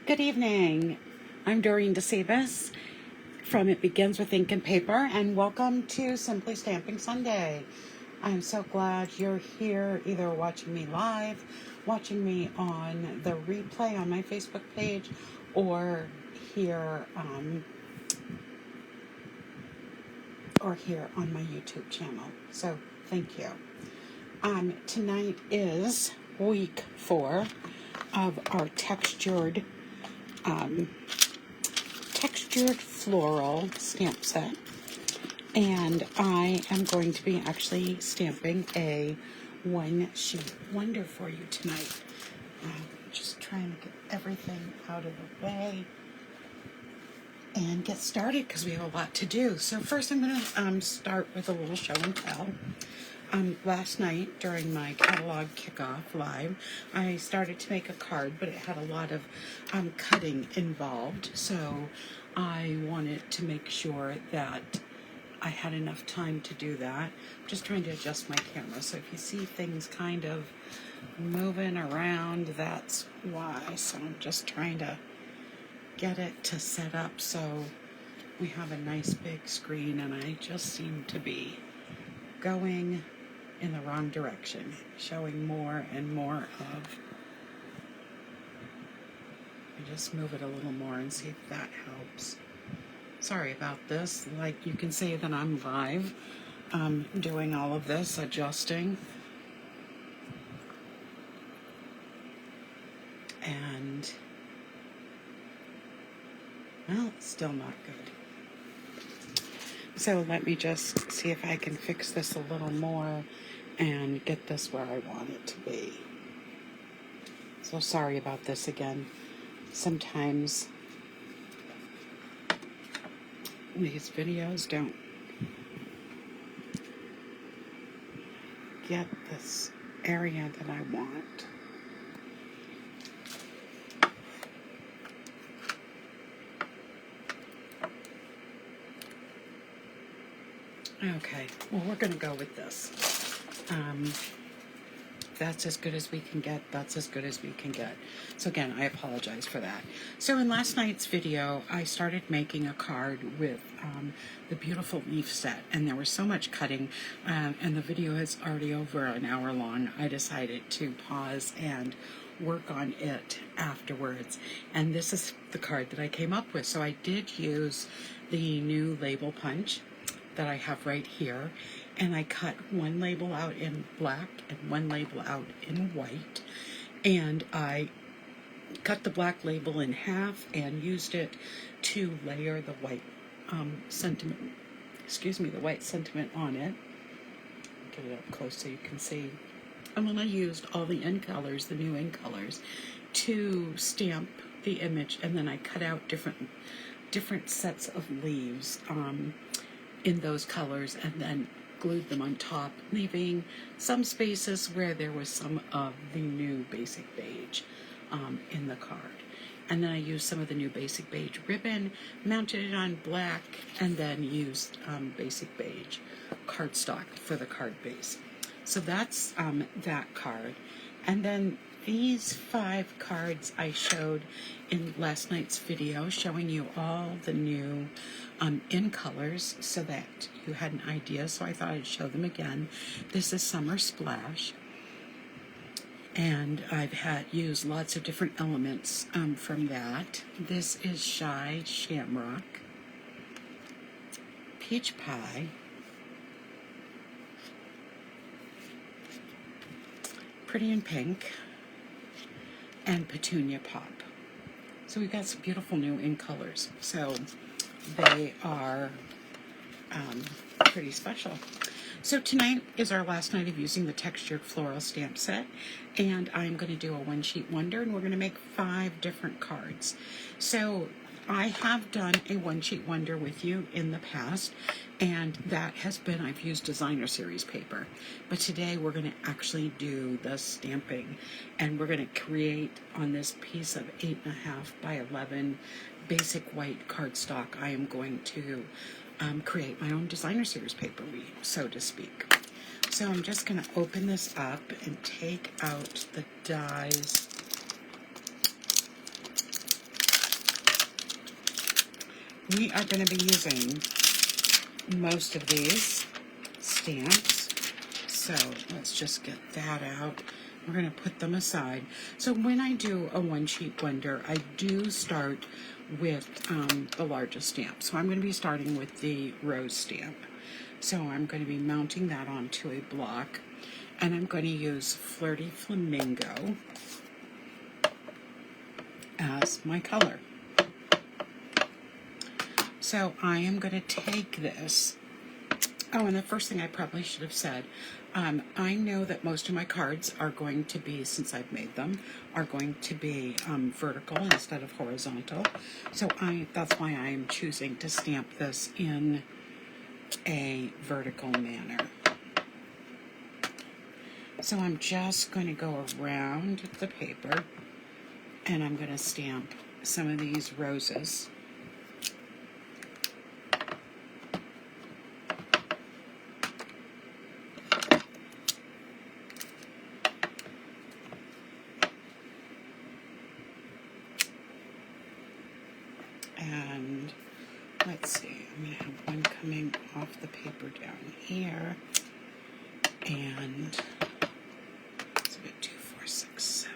Good evening. I'm Doreen DeSavis from It Begins with Ink and Paper, and welcome to Simply Stamping Sunday. I'm so glad you're here, either watching me live, watching me on the replay on my Facebook page, or here on my YouTube channel. So thank you. Tonight is week 4 of our textured floral stamp set, and I am going to be actually stamping a one-sheet wonder for you tonight. Just trying to get everything out of the way and get started because we have a lot to do. So first I'm going to start with a little show and tell. Last night during my catalog kickoff live, I started to make a card, but it had a lot of cutting involved, so I wanted to make sure that I had enough time to do that. I'm just trying to adjust my camera, so if you see things kind of moving around, that's why. So I'm just trying to get it to set up so we have a nice big screen, and I just seem to be going in the wrong direction, showing more and more of. I just move it a little more and see if that helps. Sorry about this. Like, you can see that I'm live doing all of this, adjusting. And, well, it's still not good. So let me just see if I can fix this a little more and get this where I want it to be. So sorry about this again. Sometimes these videos don't get this area that I want. Okay, well, we're going to go with this. That's as good as we can get. That's as good as we can get. So again, I apologize for that. So in last night's video, I started making a card with the beautiful leaf set, and there was so much cutting, and the video is already over an hour long. I decided to pause and work on it afterwards, and this is the card that I came up with. So I did use the new label punch that I have right here, and I cut one label out in black and one label out in white, and I cut the black label in half and used it to layer the white sentiment, the white sentiment on it. Get it up close so you can see. And then I used all the end colors, the new end colors, to stamp the image, and then I cut out different sets of leaves in those colors, and then glued them on top, leaving some spaces where there was some of the new basic beige in the card. And then I used some of the new basic beige ribbon, mounted it on black, and then used basic beige cardstock for the card base. So that's that card. And then these 5 cards I showed in last night's video, showing you all the new in colors so that you had an idea. So I thought I'd show them again. This is Summer Splash, and I've used lots of different elements from that. This is Shy Shamrock, Peach Pie, Pretty in Pink, and Petunia Pop. So we've got some beautiful new in colors. So they are pretty special. So tonight is our last night of using the textured floral stamp set, and I'm going to do a one-sheet wonder, and we're going to make 5 different cards. So I have done a one-sheet wonder with you in the past, and that has been, I've used designer series paper. But today we're going to actually do the stamping, and we're going to create on this piece of 8.5 by 11 basic white cardstock. I am going to create my own designer series paper, so to speak. So I'm just going to open this up and take out the dies we are going to be using most of these stamps. So let's just get that out. We're going to put them aside. So when I do a one-sheet blender, I do start with the largest stamp. So I'm going to be starting with the rose stamp. So I'm going to be mounting that onto a block, and I'm going to use Flirty Flamingo as my color. So I am going to take this. Oh, and the first thing I probably should have said, I know that most of my cards are going to be, since I've made them, are going to be vertical instead of horizontal. So that's why I am choosing to stamp this in a vertical manner. So I'm just going to go around the paper, and I'm going to stamp some of these roses. And let's see, I'm going to have one coming off the paper down here, and it's about 2, 4, 6, 7.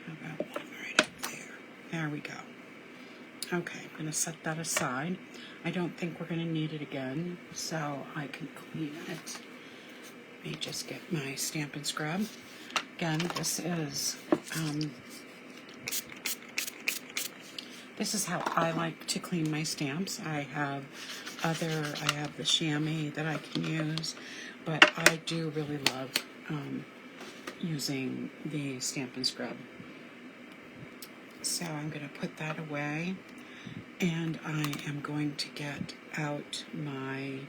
How about one right up there? There we go. Okay, I'm going to set that aside. I don't think we're going to need it again, so I can clean it. Let me just get my Stamp and Scrub. Again, this is how I like to clean my stamps. I have the chamois that I can use, but I do really love using the Stamp and Scrub. So I'm going to put that away, and I am going to get out my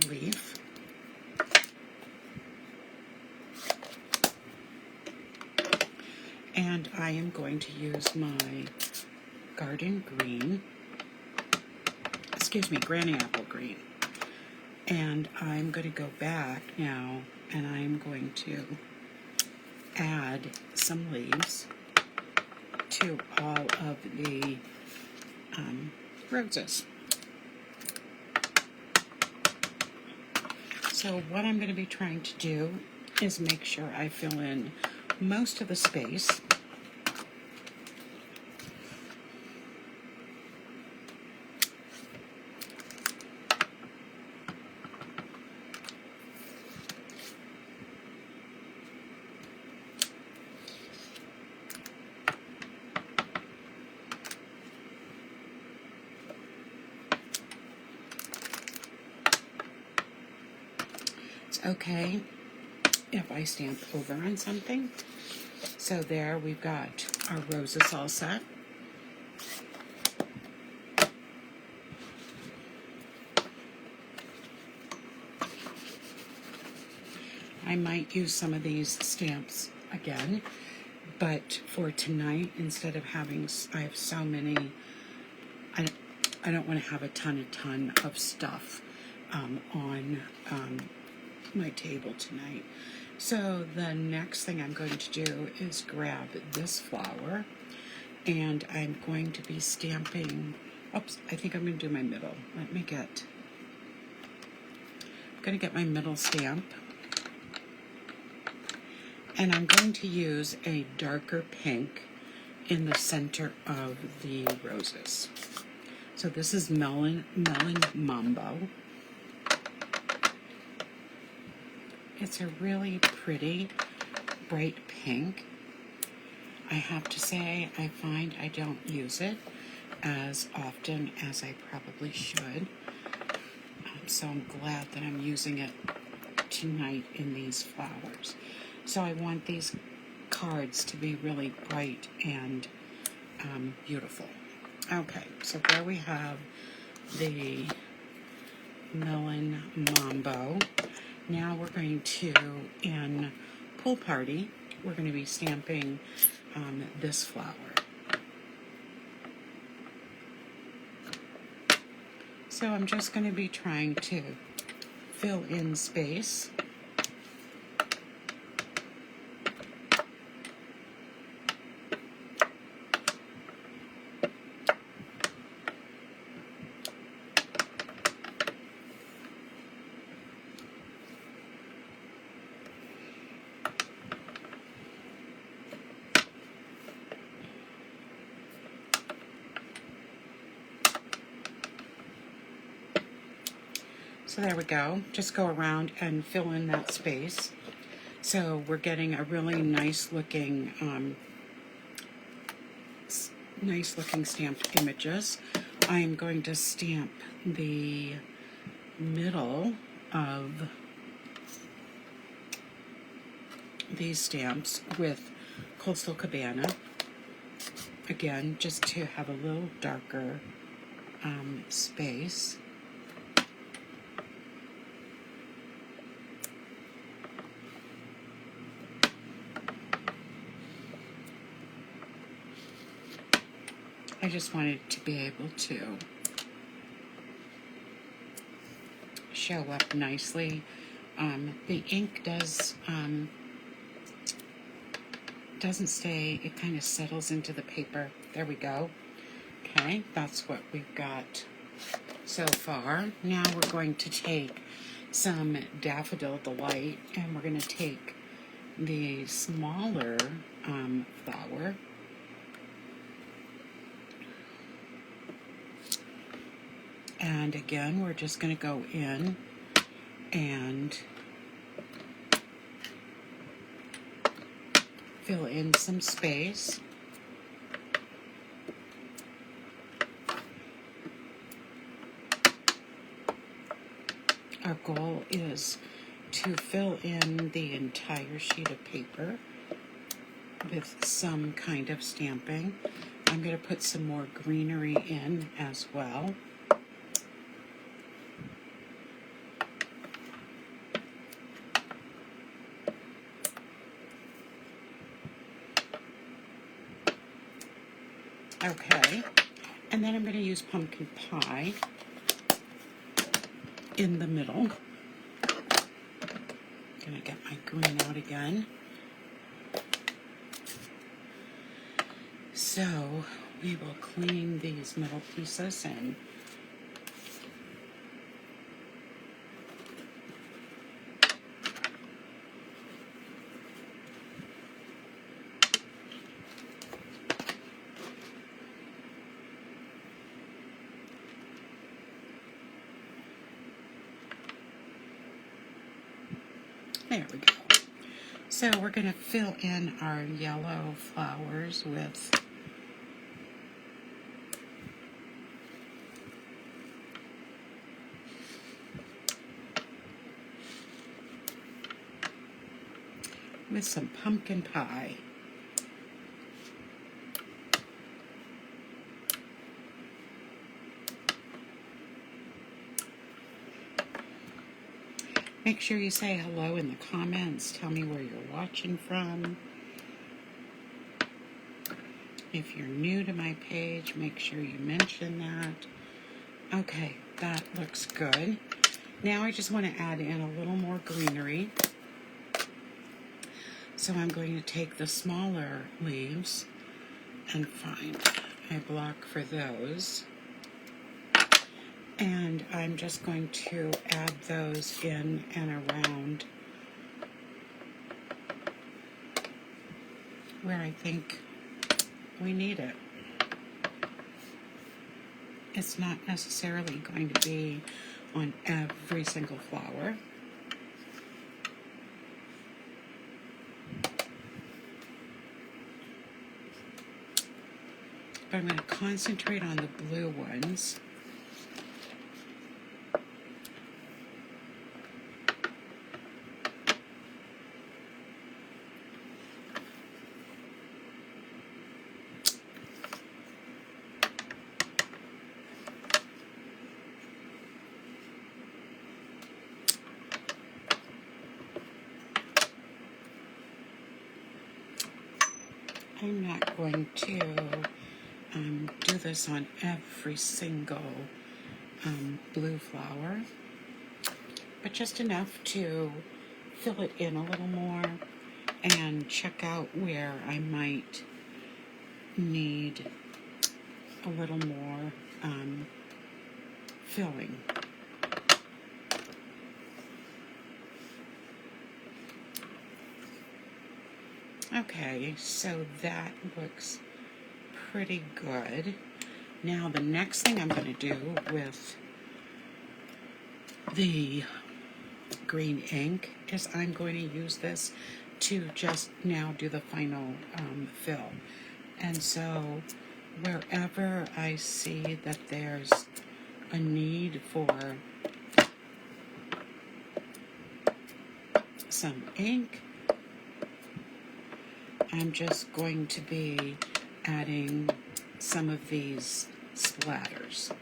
leaf. And I am going to use my garden green, granny apple green. And I'm going to go back now, and I'm going to add some leaves to all of the roses. So what I'm going to be trying to do is make sure I fill in most of the space. Okay, if I stamp over on something. So there we've got our roses all set. I might use some of these stamps again, but for tonight, instead of having, I have so many, I don't want to have a ton of stuff on my table tonight. So the next thing I'm going to do is grab this flower, and I'm going to be stamping, oops, I think I'm going to do my middle. I'm going to get my middle stamp, and I'm going to use a darker pink in the center of the roses. So this is Melon Mambo. It's a really pretty, bright pink. I have to say, I find I don't use it as often as I probably should. So I'm glad that I'm using it tonight in these flowers. So I want these cards to be really bright and beautiful. Okay, so there we have the Melon Mambo. Now we're going to, in Pool Party, we're going to be stamping this flower. So I'm just going to be trying to fill in space. So there we go. Just go around and fill in that space. So we're getting a really nice looking stamped images. I'm going to stamp the middle of these stamps with Coastal Cabana. Again, just to have a little darker space. I just wanted to be able to show up nicely. The ink doesn't stay, it kind of settles into the paper. There we go. Okay, that's what we've got so far. Now we're going to take some Daffodil Delight, and we're going to take the smaller flower, and again we're just going to go in and fill in some space. Our goal is to fill in the entire sheet of paper with some kind of stamping. I'm going to put some more greenery in as well. Okay, and then I'm going to use pumpkin pie in the middle. Gonna get my green out again. So we will clean these middle pieces in. There we go. So we're going to fill in our yellow flowers with some pumpkin pie. Make sure you say hello in the comments. Tell me where you're watching from. If you're new to my page, make sure you mention that. Okay, that looks good. Now I just want to add in a little more greenery. So I'm going to take the smaller leaves and find a block for those. And I'm just going to add those in and around where I think we need it. It's not necessarily going to be on every single flower. But I'm going to concentrate on the blue ones. I'm not going to do this on every single blue flower, but just enough to fill it in a little more and check out where I might need a little more filling. Okay, so that looks pretty good. Now the next thing I'm going to do with the green ink is I'm going to use this to just now do the final fill. And so wherever I see that there's a need for some ink, I'm just going to be adding some of these splatters.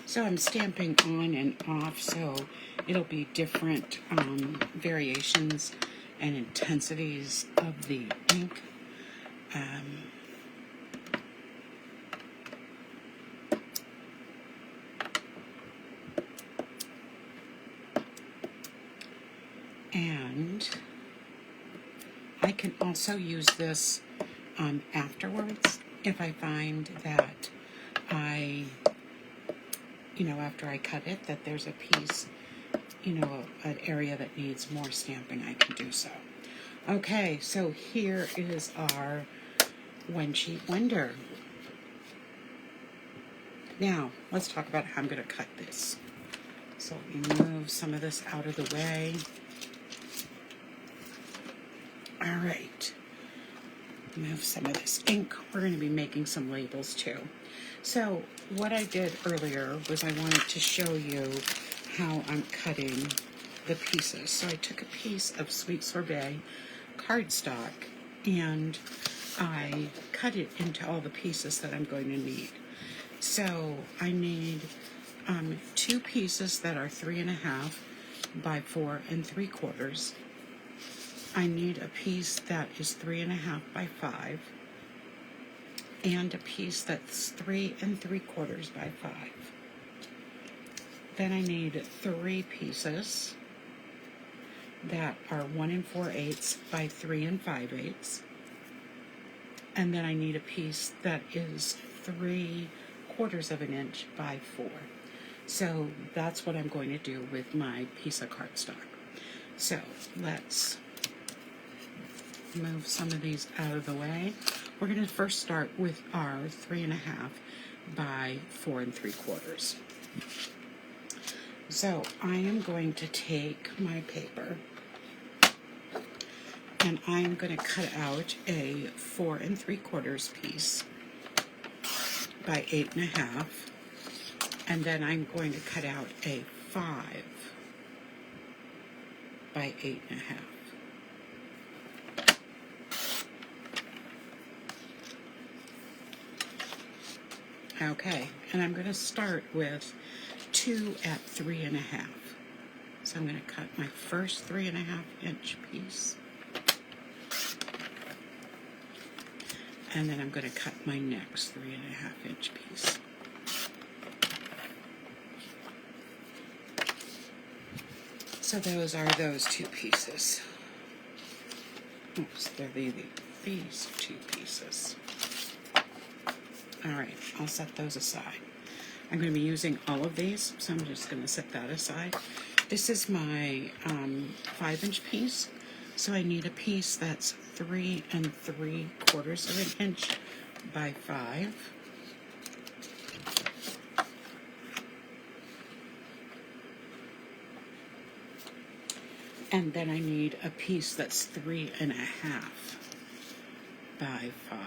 So I'm stamping on and off, so it'll be different variations and intensities of the ink. And I can also use this afterwards if I find that after I cut it, that there's a piece, an area that needs more stamping, I can do so. Okay, so here is our one sheet wonder. Now, let's talk about how I'm going to cut this. So let me move some of this out of the way. All right. Move some of this ink. We're going to be making some labels too. So what I did earlier was I wanted to show you how I'm cutting the pieces. So I took a piece of Sweet Sorbet cardstock and I cut it into all the pieces that I'm going to need. So I need 2 pieces that are 3.5 by 4 3/4. I need a piece that is 3.5 by 5, and a piece that's 3 3/4 by 5. Then I need 3 pieces that are 1 4/8 by 3 5/8. And then I need a piece that is 3/4 of an inch by 4. So that's what I'm going to do with my piece of cardstock. So let's move some of these out of the way. We're going to first start with our 3.5 by 4 3/4. So I am going to take my paper and I am going to cut out a 4 3/4 piece by 8.5, and then I'm going to cut out a 5 by 8.5. Okay, and I'm going to start with 2 at 3.5. So I'm going to cut my first 3.5 inch piece. And then I'm going to cut my next 3.5 inch piece. So those are those 2 pieces. Oops, they're these 2 pieces. All right, I'll set those aside. I'm going to be using all of these, so I'm just going to set that aside. This is my 5 inch piece, so I need a piece that's 3 3/4 of an inch by 5. And then I need a piece that's 3.5 by 5.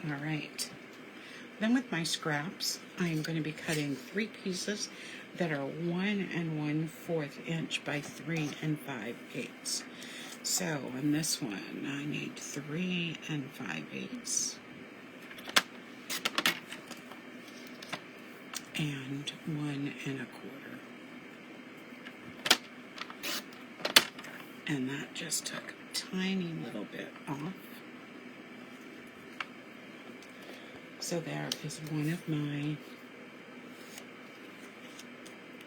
All right. Then with my scraps, I'm going to be cutting 3 pieces that are 1 1/4 inch by 3 5/8. So on this one, I need 3 5/8 and 1 1/4. And that just took a tiny little bit off. So there is one of my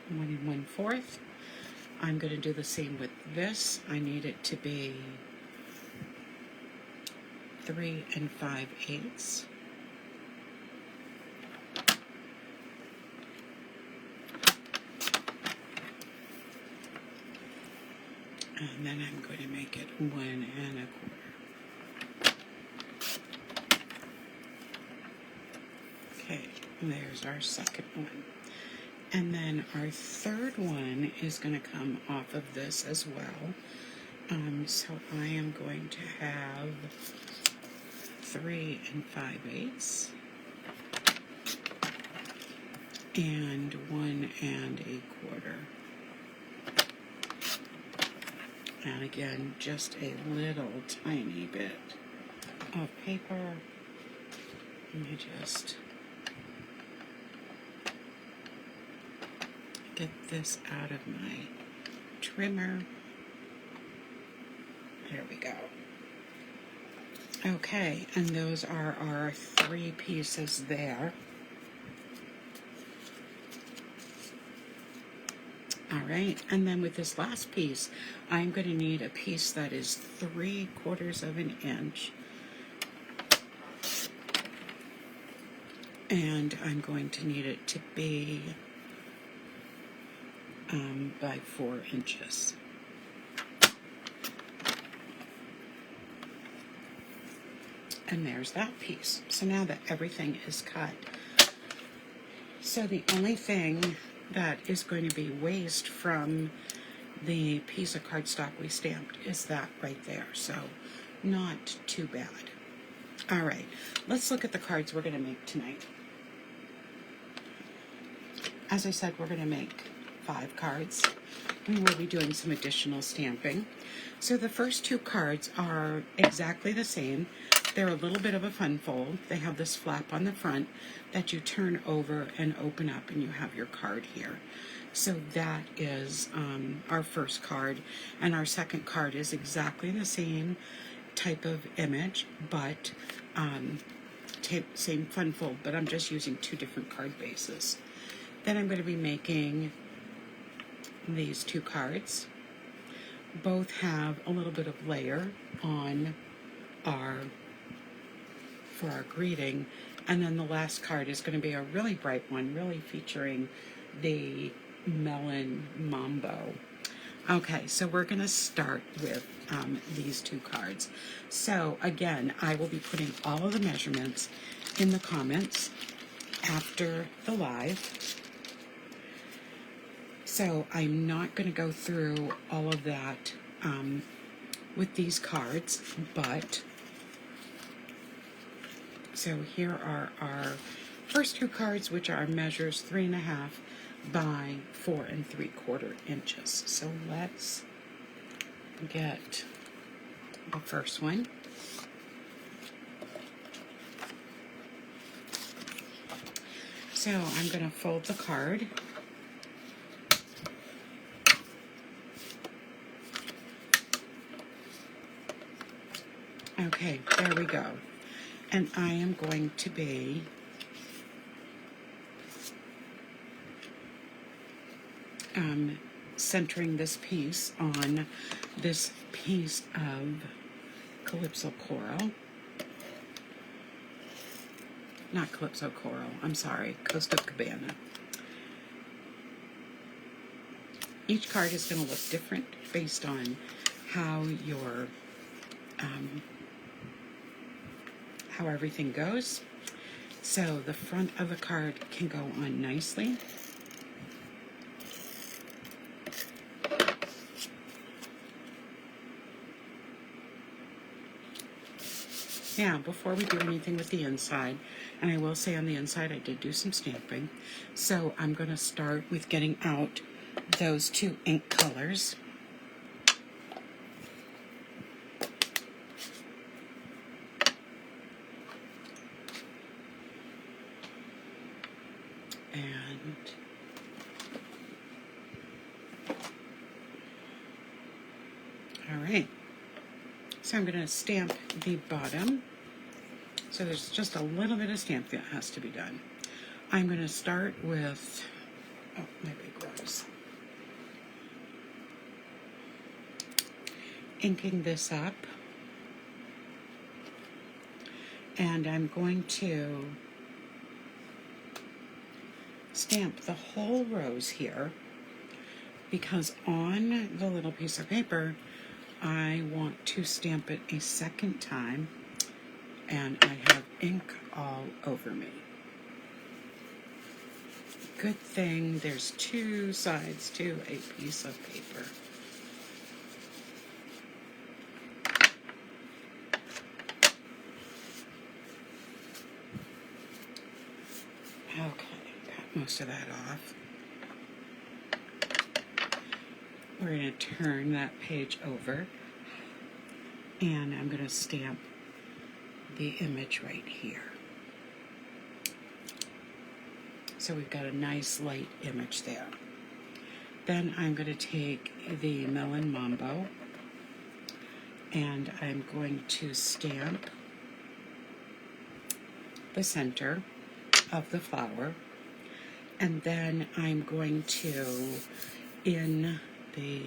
1 1/4. I'm going to do the same with this. I need it to be 3 5/8. And then I'm going to make it 1 1/4. Okay, there's our second one. And then our third one is going to come off of this as well. So I am going to have 3 5/8 and 1 1/4. And again, just a little tiny bit of paper. Let me just get this out of my trimmer. There we go. Okay, and those are our 3 pieces there. All right, and then with this last piece, I'm going to need a piece that is 3/4 of an inch. And I'm going to need it to be by 4 inches. And there's that piece. So now that everything is cut, so the only thing that is going to be waste from the piece of cardstock we stamped is that right there. So not too bad. All right, let's look at the cards we're going to make tonight. As I said, we're going to make 5 cards. We will be doing some additional stamping. So the first 2 cards are exactly the same. They're a little bit of a fun fold. They have this flap on the front that you turn over and open up, and you have your card here. So that is our first card, and our second card is exactly the same type of image, but same fun fold, but I'm just using 2 different card bases. Then I'm going to be making these 2 cards. Both have a little bit of layer on for our greeting, and then the last card is going to be a really bright one, really featuring the melon mambo. Okay, so we're going to start with these 2 cards. So again, I will be putting all of the measurements in the comments after the live. So I'm not going to go through all of that with these cards, but so here are our first 2 cards, which are measures 3 1/2 by 4 3/4 inches. So let's get the first one. So I'm going to fold the card. Okay, there we go. And I am going to be centering this piece on this piece of Calypso Coral. Not Calypso Coral, I'm sorry, Coast of Cabana. Each card is going to look different based on how your how everything goes. So the front of the card can go on nicely. Now, before we do anything with the inside, and I will say on the inside I did do some stamping, so I'm going to start with getting out those 2 ink colors. And all right, so I'm going to stamp the bottom. So there's just a little bit of stamp that has to be done. I'm going to start with, oh, my big rose. Inking this up. And I'm going to stamp the whole rose here, because on the little piece of paper I want to stamp it a second time, and I have ink all over me. Good thing there's two sides to a piece of paper. Okay, got most of that off. We're going to turn that page over, and I'm going to stamp the image right here. So we've got a nice light image there. Then I'm going to take the Melon Mambo, and I'm going to stamp the center of the flower, and then I'm going to, in the,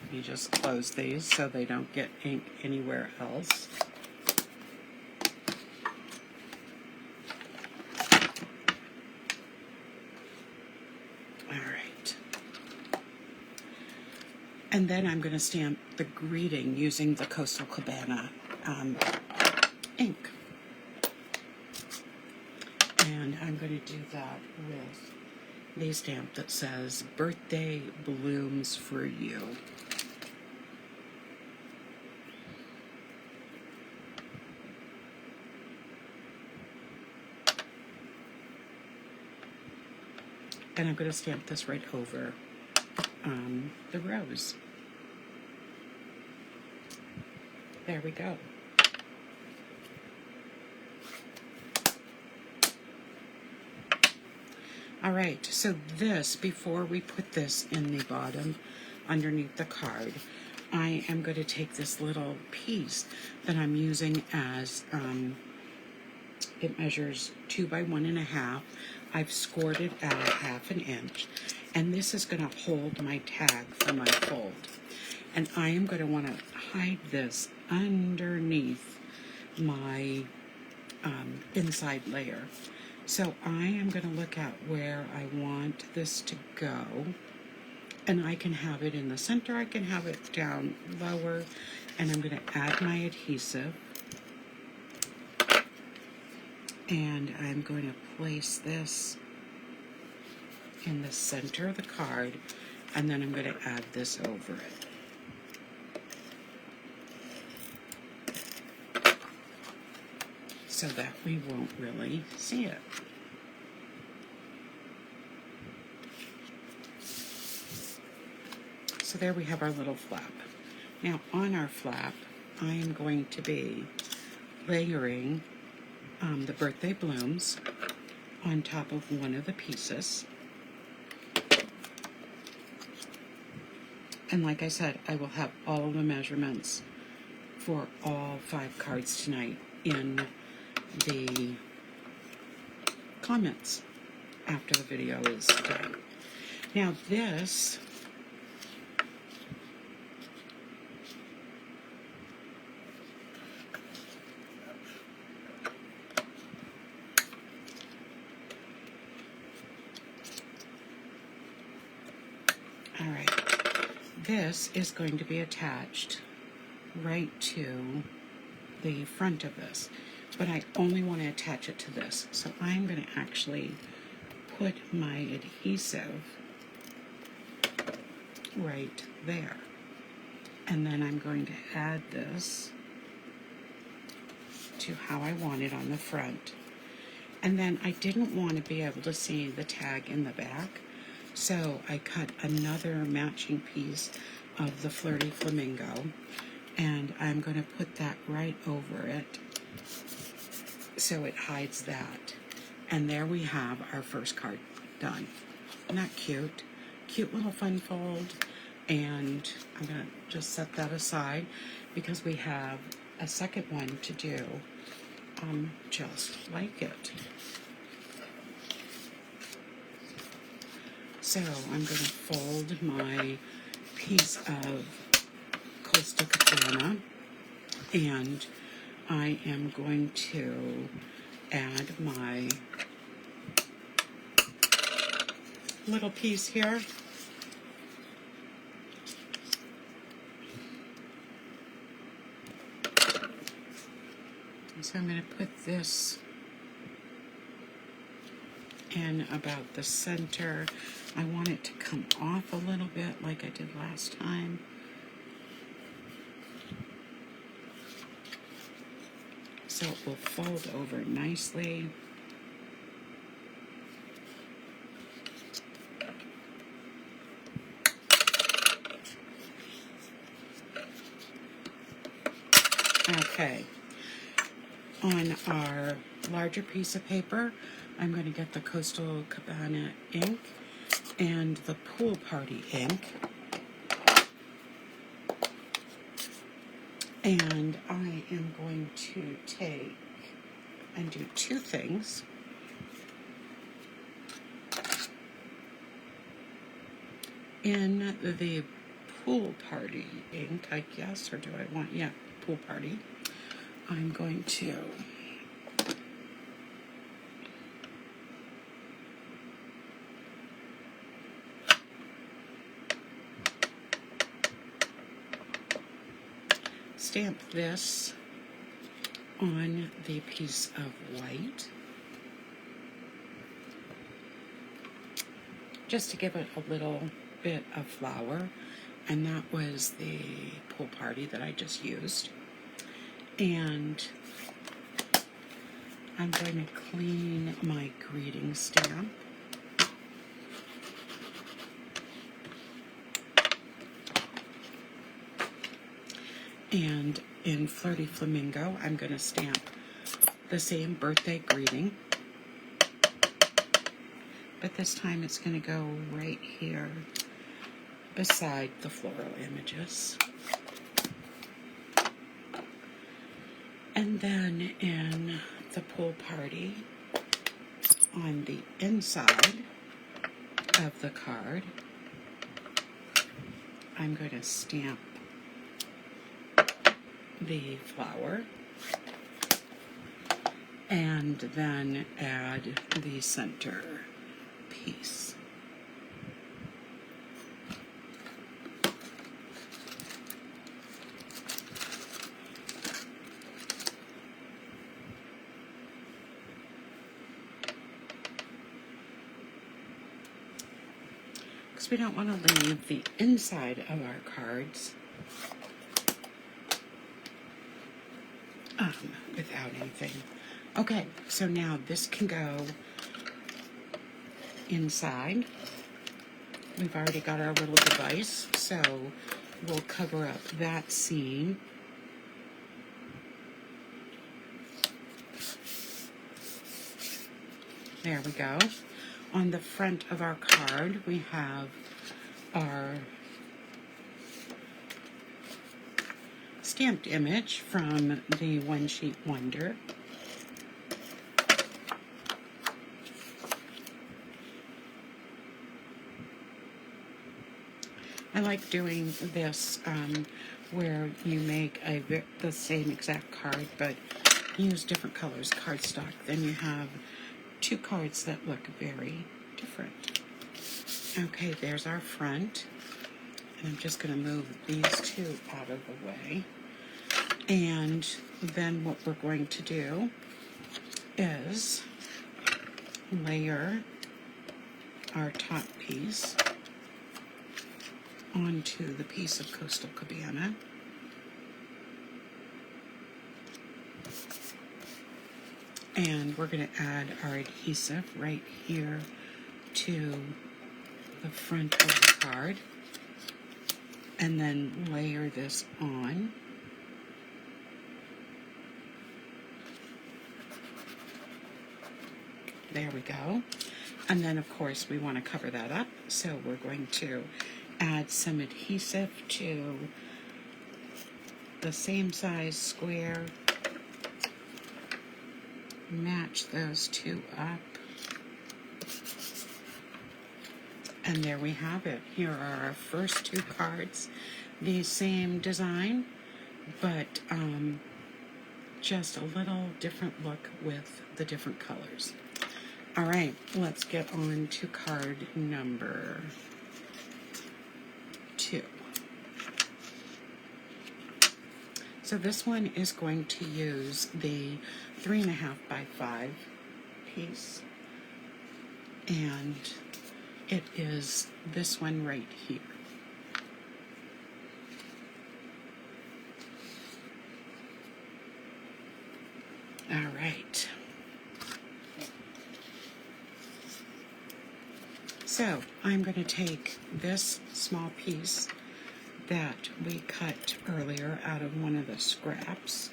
let me just close these so they don't get ink anywhere else. Alright. And then I'm going to stamp the greeting using the Coastal Cabana ink. And I'm going to do that with the stamp that says, "Birthday Blooms for You." And I'm going to stamp this right over the rose. There we go. All right, so this, before we put this in the bottom underneath the card, I am going to take this little piece that I'm using as, it measures 2 by 1.5. I've scored it at 1/2 inch, and this is going to hold my tag for my fold. And I am going to want to hide this underneath my inside layer. So I am going to look at where I want this to go, and I can have it in the center, I can have it down lower, and I'm going to add my adhesive, and I'm going to place this in the center of the card, and then I'm going to add this over it. So that we won't really see it. So there we have our little flap. Now on our flap, I am going to be layering the birthday blooms on top of one of the pieces. And like I said, I will have all of the measurements for all 5 cards tonight in the comments after the video is done. Now this this is going to be attached right to the front of this, but I only want to attach it to this. So I'm going to actually put my adhesive right there, and then I'm going to add this to how I want it on the front. And then I didn't want to be able to see the tag in the back, so I cut another matching piece of the Flirty Flamingo, and I'm going to put that right over it so it hides that. And there we have our first card done. Isn't that cute? Cute little fun fold. And I'm going to just set that aside because we have a second one to do just like it. So I'm going to fold my piece of Cardstock Cabana And I am going to add my little piece here. So I'm going to put this in about the center. I want it to come off a little bit like I did last time. So it will fold over nicely. Okay. On our larger piece of paper, I'm going to get the Coastal Cabana ink and the Pool Party ink. And I am going to take and do two things. In the Pool Party ink, I guess, or do I want, yeah, Pool Party. I'm going to stamp this on the piece of white, just to give it a little bit of flower, and that was the Pool Party that I just used. And I'm going to clean my greeting stamp. And in Flirty Flamingo, I'm going to stamp the same birthday greeting. But this time it's going to go right here beside the floral images. And then in the Pool Party, on the inside of the card, I'm going to stamp the flower and then add the center piece. Because we don't want to leave the inside of our cards without anything. Okay, so now this can go inside. We've already got our little device, so we'll cover up that seam. There we go. On the front of our card, we have our stamped image from the One Sheet Wonder. I like doing this where you make the same exact card but use different colors cardstock. Then you have two cards that look very different. Okay, there's our front. And I'm just going to move these two out of the way. And then what we're going to do is layer our top piece onto the piece of Coastal Cabana. And we're going to add our adhesive right here to the front of the card. And then layer this on. There we go. And then, of course, we want to cover that up. So we're going to add some adhesive to the same size square. Match those two up. And there we have it. Here are our first two cards. The same design, but just a little different look with the different colors. All right, let's get on to card number 2. So this one is going to use the 3.5 by 5 piece, and it is this one right here. All right. So I'm going to take this small piece that we cut earlier out of one of the scraps,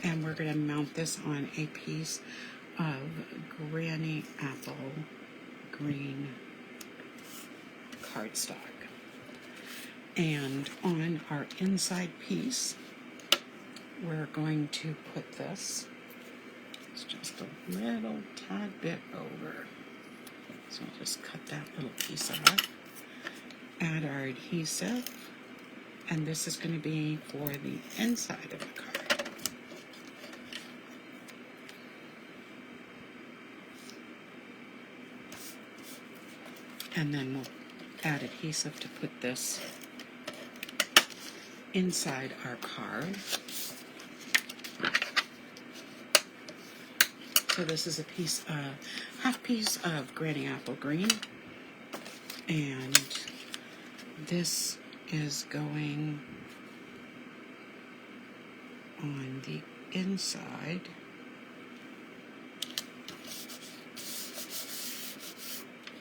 and we're going to mount this on a piece of Granny Apple green cardstock. And on our inside piece, we're going to put this, it's just a little tad bit over, so I'll just cut that little piece off. Add our adhesive, and this is going to be for the inside of the card. And then we'll add adhesive to put this inside our card. So this is a piece, half piece of Granny Apple green, and this is going on the inside.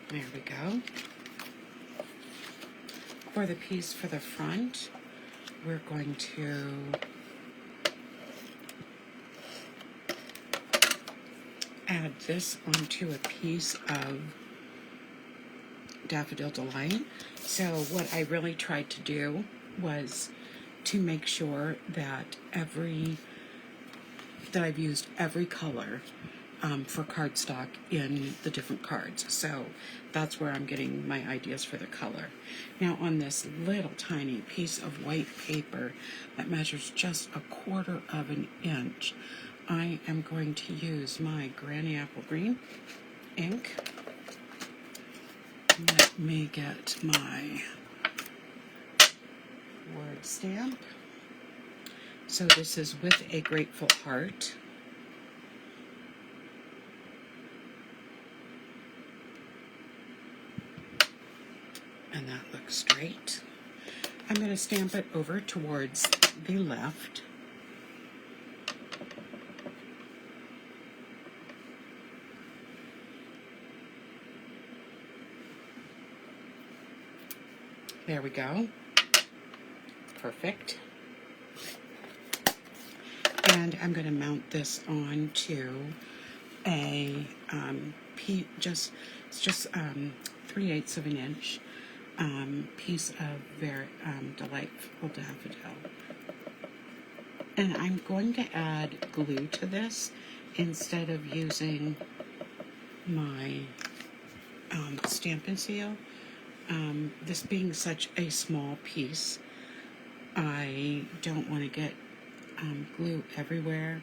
There we go. For the piece for the front, we're going to add this onto a piece of Daffodil Delight. So what I really tried to do was to make sure that I've used every color for cardstock in the different cards. So that's where I'm getting my ideas for the color. Now on this little tiny piece of white paper that measures just 1/4 of an inch, I am going to use my Granny Apple green ink. Let me get my word stamp. So this is with a grateful heart. And that looks great. I'm going to stamp it over towards the left. There we go. Perfect. And I'm going to mount this onto a just 3/8 of an inch piece of very delightful daffodil. And I'm going to add glue to this instead of using my stamp and seal. This being such a small piece, I don't want to get glue everywhere,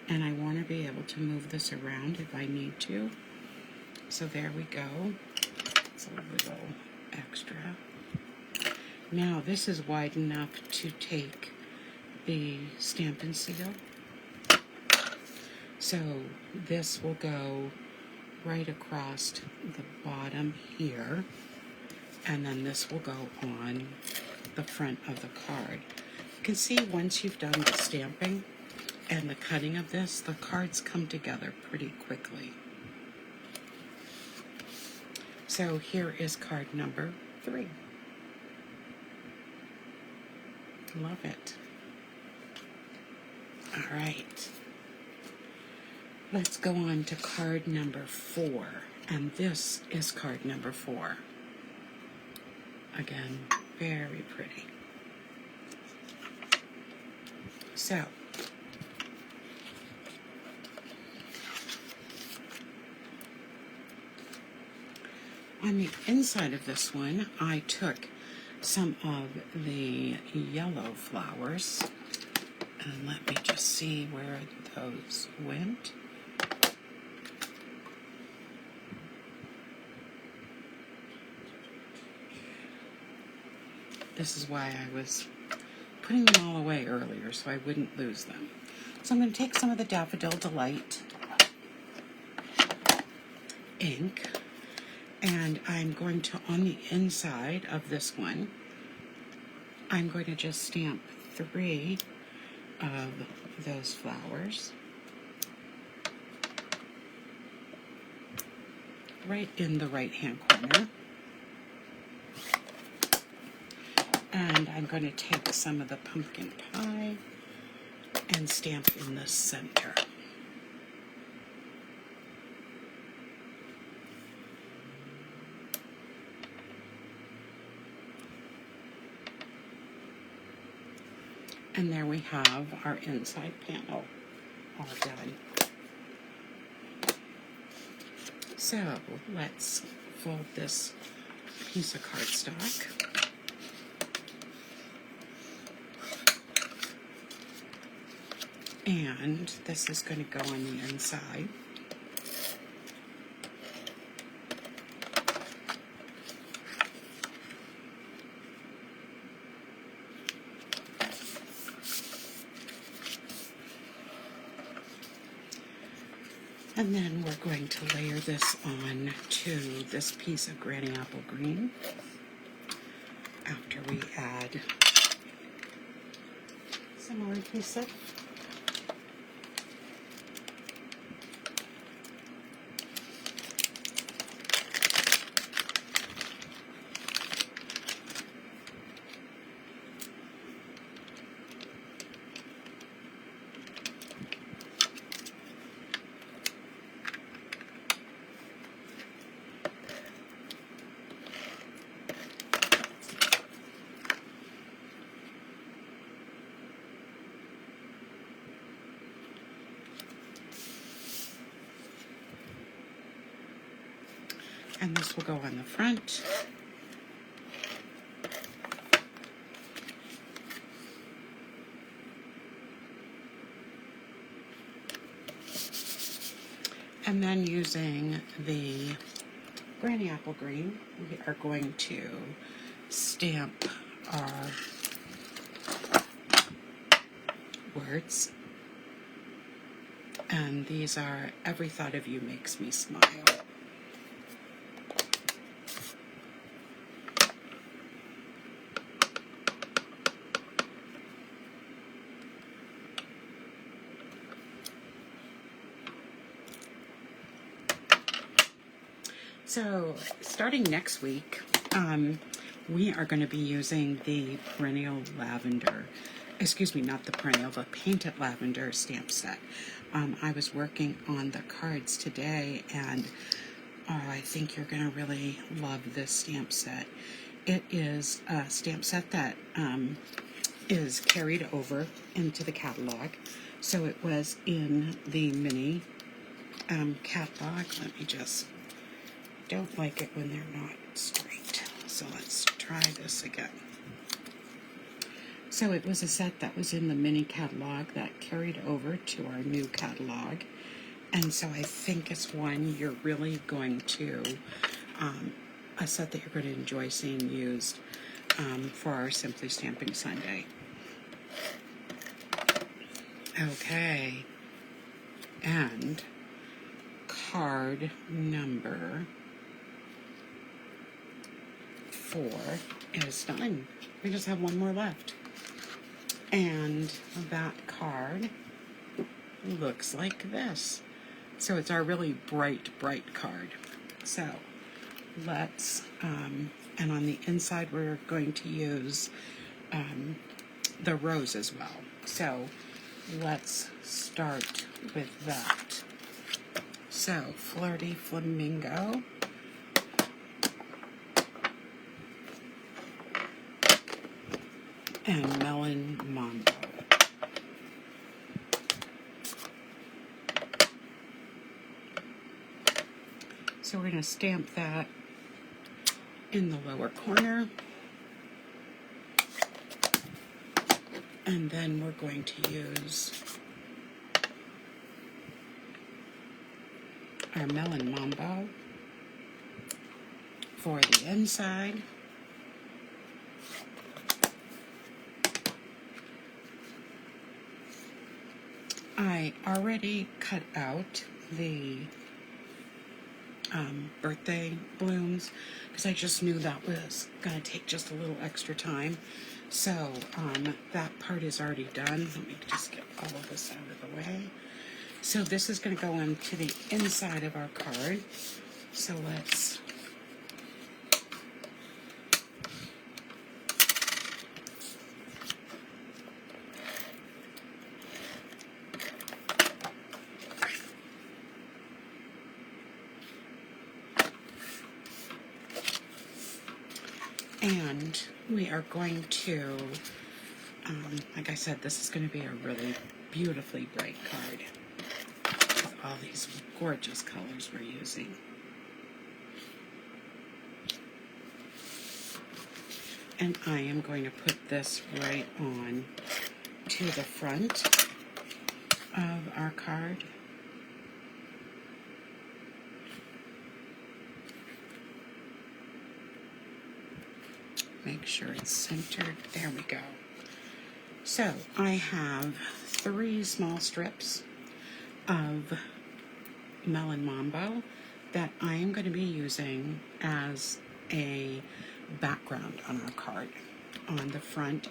and I want to be able to move this around if I need to. So there we go. It's a little extra. Now this is wide enough to take the stamp and seal. So this will go right across the bottom here, and then this will go on the front of the card. You can see once you've done the stamping and the cutting of this, the cards come together pretty quickly. So here is card number 3. Love it. All right. Let's go on to card number 4. And this is card number 4. Again, very pretty. So, on the inside of this one, I took some of the yellow flowers. And let me just see where those went. This is why I was putting them all away earlier so I wouldn't lose them. So I'm going to take some of the Daffodil Delight ink, and I'm going to, on the inside of this one, I'm going to just stamp 3 of those flowers right in the right hand corner. And I'm going to take some of the pumpkin pie and stamp in the center. And there we have our inside panel all done. So let's fold this piece of cardstock. And this is going to go on the inside. And then we're going to layer this on to this piece of Granny Apple Green after we add similar piece of and this will go on the front. And then using the Granny Apple Green, we are going to stamp our words. And these are, "Every thought of you makes me smile." So starting next week, we are going to be using the perennial lavender, excuse me, not the perennial, the painted lavender stamp set. I was working on the cards today, and I think you're going to really love this stamp set. It is a stamp set that is carried over into the catalog. So it was in the mini catalog. Let me just, don't like it when they're not straight. So let's try this again. So it was a set that was in the mini catalog that carried over to our new catalog. And so I think it's one you're really going to, a set that you're going to enjoy seeing used for our Simply Stamping Sunday. Okay. And card number 4 is done. We just have one more left. And that card looks like this. So it's our really bright, bright card. So let's, and on the inside we're going to use the rose as well. So let's start with that. So Flirty Flamingo. And Melon Mambo. So we're going to stamp that in the lower corner. And then we're going to use our Melon Mambo for the inside. I already cut out the birthday blooms because I just knew that was going to take just a little extra time. So that part is already done. Let me just get all of this out of the way. So this is going to go into the inside of our card. So let's and we are going to, like I said, this is going to be a really beautifully bright card with all these gorgeous colors we're using. And I am going to put this right on to the front of our card. Make sure it's centered. There we go. So I have 3 small strips of Melon Mambo that I am going to be using as a background on our card. On the front,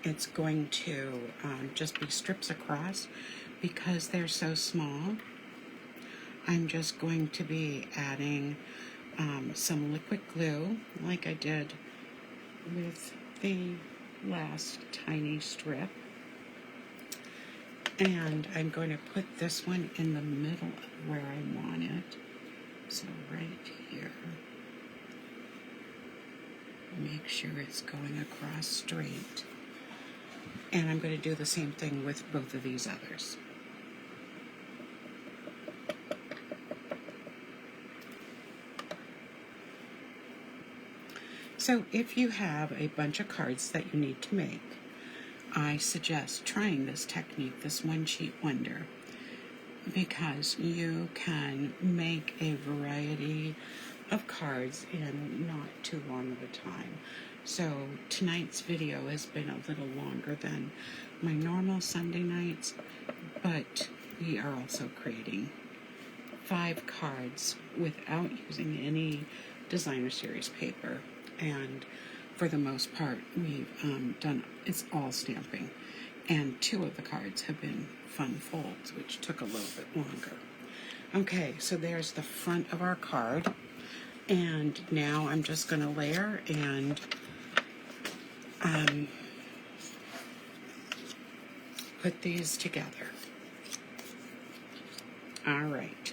it's going to just be strips across because they're so small. I'm just going to be adding some liquid glue like I did with the last tiny strip, and I'm going to put this one in the middle of where I want it, so right here. Make sure it's going across straight, and I'm going to do the same thing with both of these others. So if you have a bunch of cards that you need to make, I suggest trying this technique, this one sheet wonder, because you can make a variety of cards in not too long of a time. So tonight's video has been a little longer than my normal Sunday nights, but we are also creating 5 cards without using any designer series paper. And for the most part, we've done, it's all stamping. And 2 of the cards have been fun folds, which took a little bit longer. Okay, so there's the front of our card. And now I'm just going to layer and put these together. All right.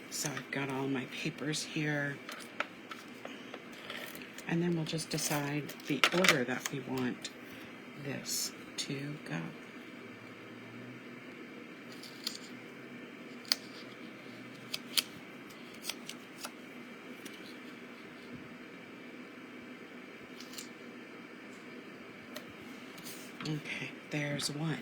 So I've got all my papers here. And then we'll just decide the order that we want this to go. Okay, there's 1.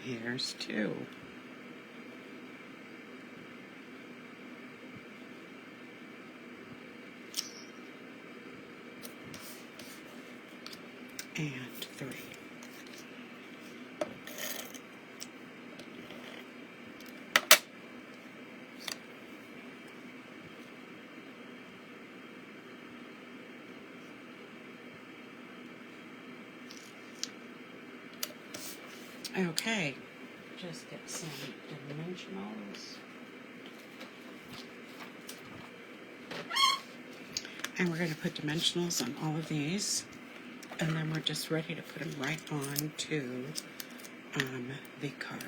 Here's 2. And 3. Okay, just get some dimensionals. And we're going to put dimensionals on all of these. And then we're just ready to put them right on to the card.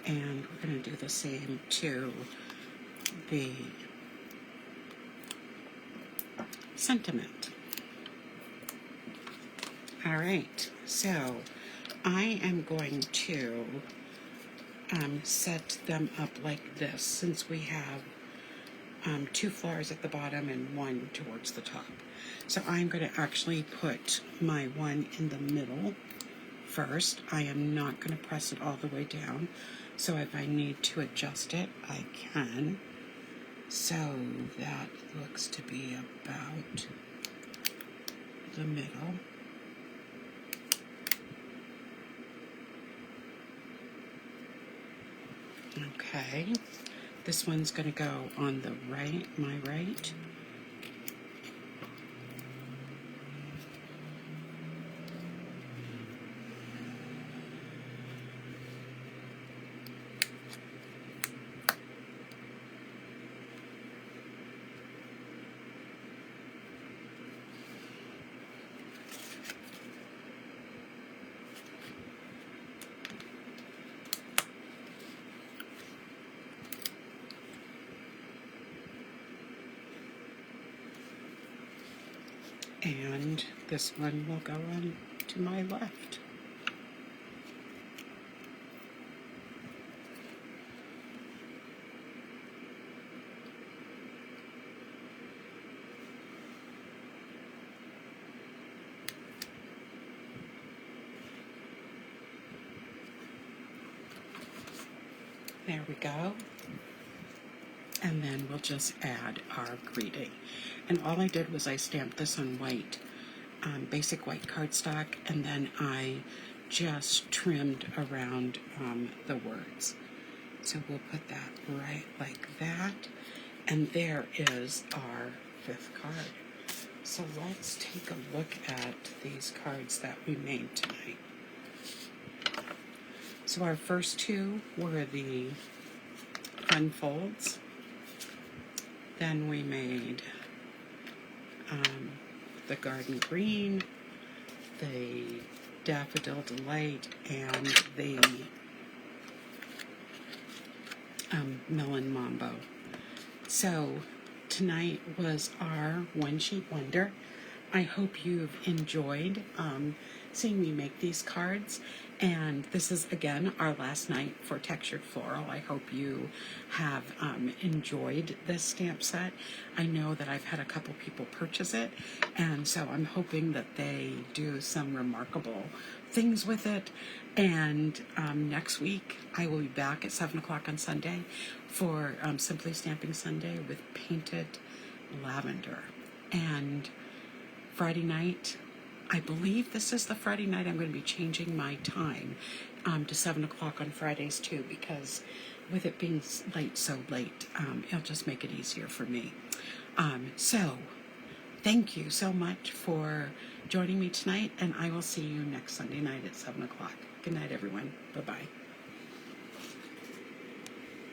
And we're going to do the same to the sentiment. All right, so I am going to set them up like this, since we have 2 flowers at the bottom and 1 towards the top. So I'm going to actually put my one in the middle first. I am not going to press it all the way down, so if I need to adjust it, I can. So that looks to be about the middle. Okay, this one's going to go on the right, my right. And this one will go on to my left. There we go. And then we'll just add our greeting. And all I did was I stamped this on white, basic white cardstock, and then I just trimmed around the words. So we'll put that right like that. And there is our 5th card. So let's take a look at these cards that we made tonight. So our first 2 were the fun folds. Then we made the garden green, the daffodil delight, and the melon mambo. So tonight was our one sheet wonder. I hope you've enjoyed seeing me make these cards, and this is again our last night for Textured Floral. I hope you have enjoyed this stamp set. I know that I've had a couple people purchase it, and so I'm hoping that they do some remarkable things with it. And next week I will be back at 7 o'clock on Sunday for Simply Stamping Sunday with Painted Lavender. And Friday night, I believe this is the Friday night, I'm going to be changing my time to 7 o'clock on Fridays too, because with it being so late, it'll just make it easier for me. So thank you so much for joining me tonight, and I will see you next Sunday night at 7 o'clock. Good night, everyone. Bye-bye.